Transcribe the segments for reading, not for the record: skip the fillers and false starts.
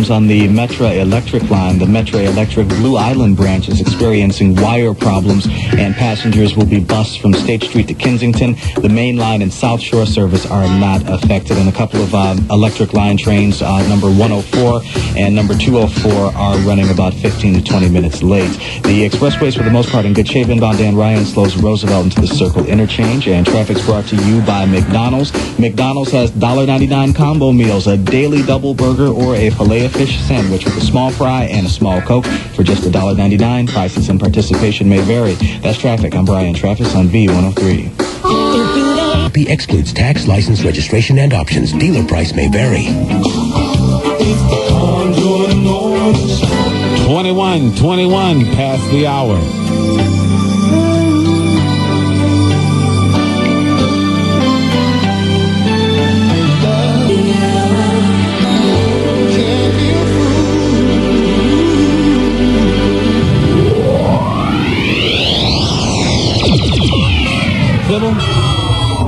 problems on the Metra Electric line. The Metra Electric Blue Island branch is experiencing wire problems, and passengers will be bused from State Street to Kensington. The main line and South Shore service are not affected, and a couple of electric line trains, number 104 and number 204, are running about 15 to 20 minutes late. The expressways, for the most part, in good shape. Inbound Dan Ryan slows Roosevelt into the Circle interchange, and traffic's brought to you by McDonald's. McDonald's has $1.99 combo meals, a daily double burger or a Filet-O-Fish sandwich with a small fry and a small Coke for just $1.99. Prices and participation may vary. That's traffic. I'm Brian Travis on B103. B excludes tax, license, registration, and options. Dealer price may vary. 21 past the hour.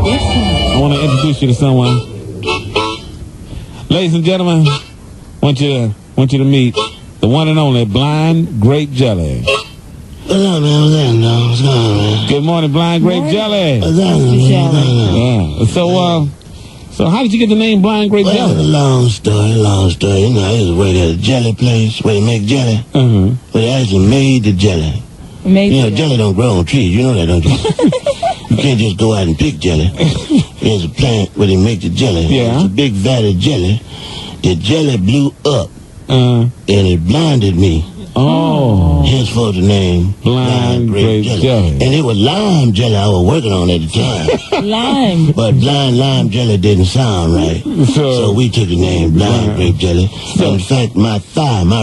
Yes, sir. I want to introduce you to someone. Ladies and gentlemen, I want you to meet the one and only Blind Grape Jelly. What's up, man? What's that, dog? What's going on, man? Good morning, Blind Grape Jelly. What's that, man? Yeah. So how did you get the name Blind Grape Jelly? Well, long story. You know, I used to work at a jelly place where they make jelly. Mm-hmm. Where they actually made the jelly. Jelly don't grow on trees. You know that, don't you? You can't just go out and pick jelly. There's a plant where they make the jelly. Yeah. It's a big vat of jelly. The jelly blew up, and it blinded me. Oh. Henceforth the name Blind Grape Jelly. And it was lime jelly I was working on at the time. Lime. But blind lime jelly didn't sound right. So we took the name Blind Grape Jelly. In fact, my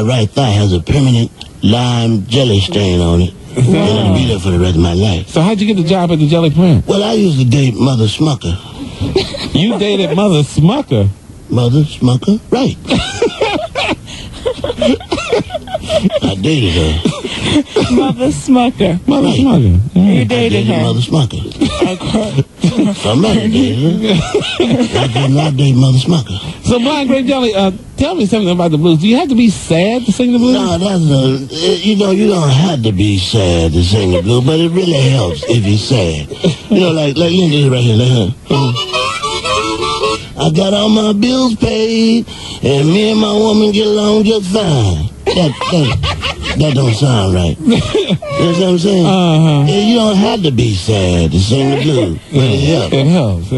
right thigh has a permanent lime jelly stain on it. And it'll be there for the rest of my life. So how'd you get the job at the jelly plant? Well, I used to date Mother Smucker. You dated Mother Smucker? Mother Smucker? Right. I dated her. Mother Smucker. Mother Smucker. You dated her. Mother Smucker. Okay. Somebody dated her. I did not date Mother Smucker. So, Blind Grape Jelly, tell me something about the blues. Do you have to be sad to sing the blues? No, you don't have to be sad to sing the blues, but it really helps if you're sad. Like Linda right here, like her. I got all my bills paid, and me and my woman get along just fine. That don't sound right. You know what I'm saying? Uh-huh. You don't have to be sad to sing the blues, but it helps. It helps.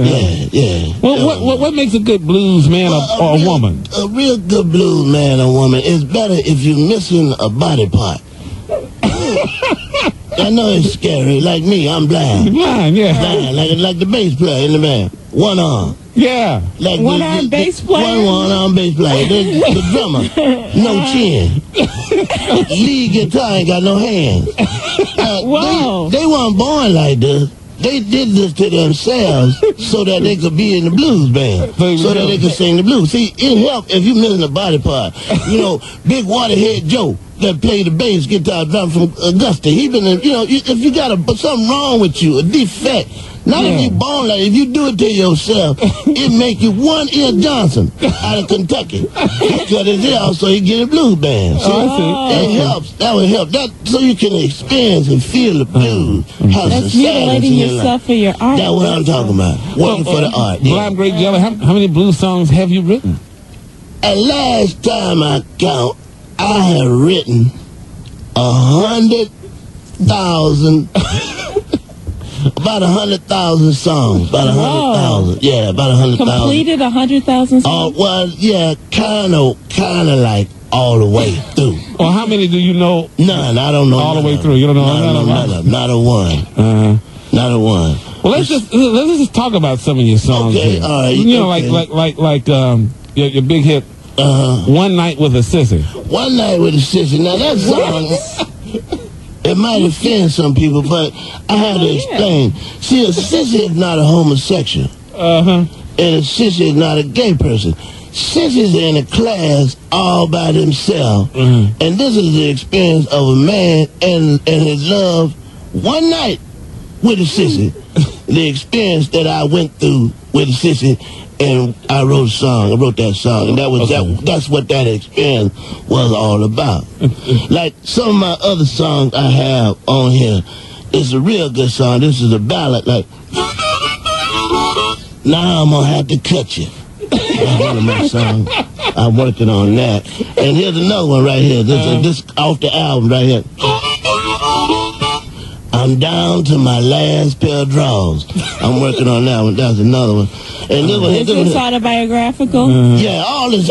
Yeah. Well, what makes a good blues man or woman? A real good blues man or woman is better if you're missing a body part. I know it's scary. Like me, I'm blind. Blind, yeah. Blind, like the bass player in the band. One arm. Yeah. Like one-arm bass player? One-arm bass player. The drummer, no chin. Lead guitar ain't got no hands. Whoa. They weren't born like this. They did this to themselves so that they could be in the blues band, so that they could sing the blues. See, it helped if you're missing a body part. Big Waterhead Joe that played the bass guitar drum from Augusta. He been, if you got something wrong with you, a defect. Not if you born like, if you do it to yourself, it make you one Ear Johnson out of Kentucky. He cut his ear off so he get a blues band. See? That helps. That would help. So you can experience and feel the blues. That's mutilating yourself for your art. That's what I'm talking about. Working for the art. Blind Grape Jelly, how many blues songs have you written? At last time I count, I have written 100,000. About 100,000 songs. About 100,000. Yeah, about 100,000. Completed 100,000 songs? Well, yeah, kind of like all the way through. Well, how many do you know? None. I don't know. All the way through. You don't know none of them? Not a one. Not a one. Well, let's just talk about some of your songs. Okay, here. all right. Like your big hit. One Night with a Sissy. One Night with a Sissy. Now that song, it might offend some people, but I have to explain. See, a sissy is not a homosexual. And a sissy is not a gay person. Sissies are in a class all by themselves. And this is the experience of a man and his love one night with a sissy. The experience that I went through with a sissy, and I wrote a song. I wrote that song, and that was that's what that experience was all about. Like some of my other songs I have on here, it's a real good song. This is a ballad. Like, now I'm gonna have to cut you. That's one of my songs. I'm working on that. And here's another one right here. This off the album right here. I'm down to my last pair of drawers. I'm working on that one. That's another one. And Is this autobiographical? yeah, all these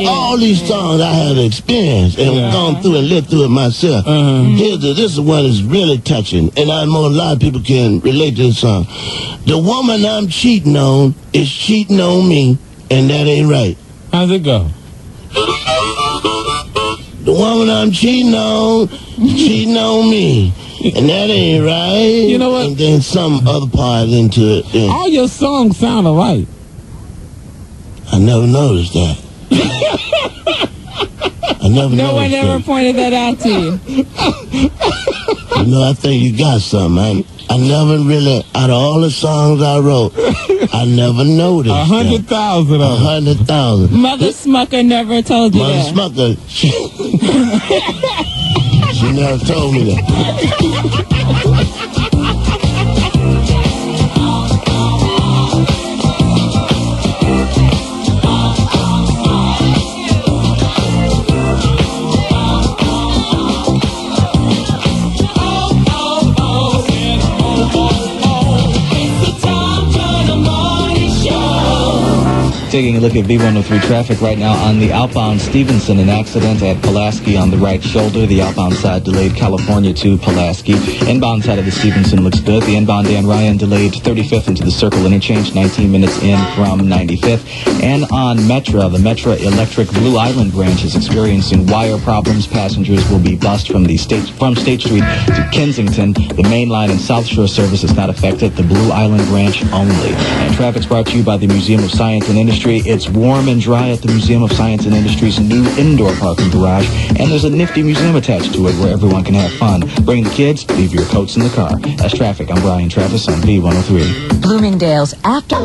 songs I have experienced and gone through and lived through it myself. This one is really touching, and I know a lot of people can relate to this song. The woman I'm cheating on is cheating on me, and that ain't right. How's it go? The woman I'm cheating on is cheating on me, and that ain't right. You know what? And then some other part into it. Yeah. All your songs sound alright. I never noticed that. I never No one noticed ever that. pointed that out to you. You know, I think you got something. I never really, out of all the songs I wrote, I never noticed 100,000 of them. 100,000. Mother Smucker never told you Mother that. Smucker, she never told me that. Taking a look at V103 traffic right now on the outbound Stevenson, an accident at Pulaski on the right shoulder. The outbound side delayed California to Pulaski. Inbound side of the Stevenson looks good. The inbound Dan Ryan delayed 35th into the Circle interchange, 19 minutes in from 95th. And on Metra, the Metra Electric Blue Island branch is experiencing wire problems. Passengers will be bused from State Street to Kensington. The main line and South Shore service is not affected. The Blue Island branch only. And traffic's brought to you by the Museum of Science and Industry. It's warm and dry at the Museum of Science and Industry's new indoor parking garage, and there's a nifty museum attached to it where everyone can have fun. Bring the kids, leave your coats in the car. That's traffic. I'm Brian Travis on V103. Bloomingdale's after.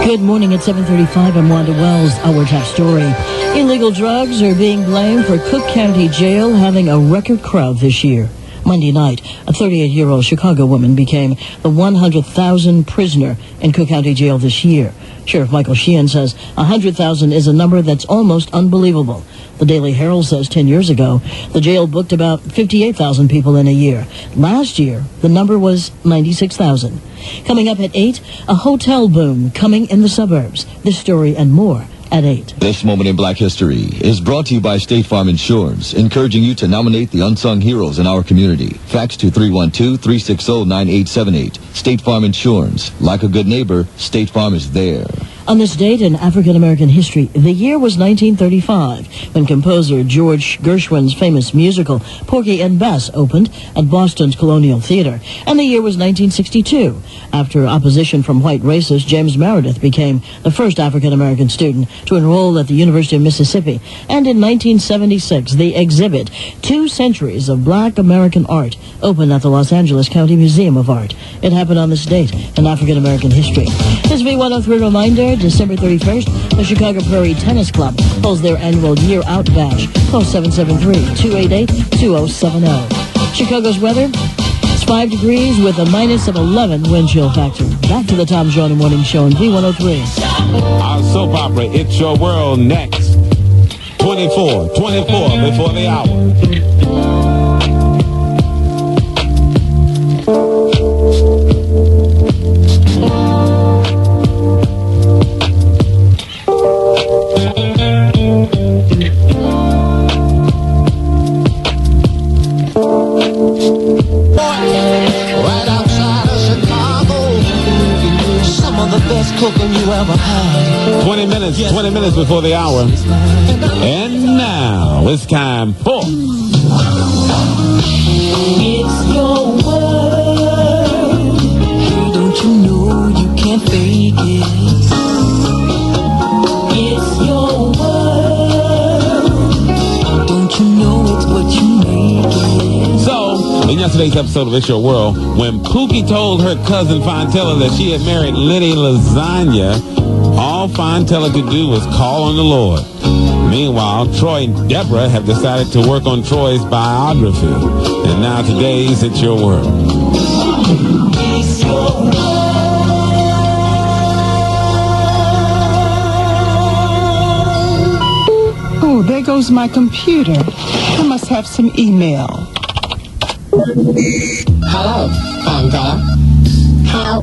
Good morning at 7:35. I'm Wanda Wells. Our top story. Illegal drugs are being blamed for Cook County Jail having a record crowd this year. Monday night, a 38-year-old Chicago woman became the 100,000th prisoner in Cook County Jail this year. Sheriff Michael Sheehan says 100,000 is a number that's almost unbelievable. The Daily Herald says 10 years ago, the jail booked about 58,000 people in a year. Last year, the number was 96,000. Coming up at 8, a hotel boom coming in the suburbs. This story and more at 8. This moment in Black History is brought to you by State Farm Insurance, encouraging you to nominate the unsung heroes in our community. Fax to 312-360-9878. State Farm Insurance. Like a good neighbor, State Farm is there. On this date in African-American history, the year was 1935, when composer George Gershwin's famous musical Porgy and Bess opened at Boston's Colonial Theater. And the year was 1962. After opposition from white racists, James Meredith became the first African-American student to enroll at the University of Mississippi. And in 1976, the exhibit, 2 Centuries of Black American Art, opened at the Los Angeles County Museum of Art. It happened on this date in African-American history. This V103 reminder, December 31st, the Chicago Prairie Tennis Club holds their annual Year Out Bash. Call 773-288-2070. Chicago's weather, it's 5 degrees with a minus of 11 wind chill factor. Back to the Tom Joyner Morning Show on V103. Our soap opera, It's Your World, next. 24 before the hour. Right outside of Chicago, some of the best cooking you ever had. 20 minutes before the hour. And now it's time for It's your world. Don't you know you can't fake it? It's your world. Don't you know it's what you make it? So, in your today's episode of It's Your World, when Pookie told her cousin Fontella that she had married Liddy Lasagna, all Fontella could do was call on the Lord. Meanwhile, Troy and Deborah have decided to work on Troy's biography. And now today's It's Your World. Oh, there goes my computer. I must have some email. Hello, Fontella. How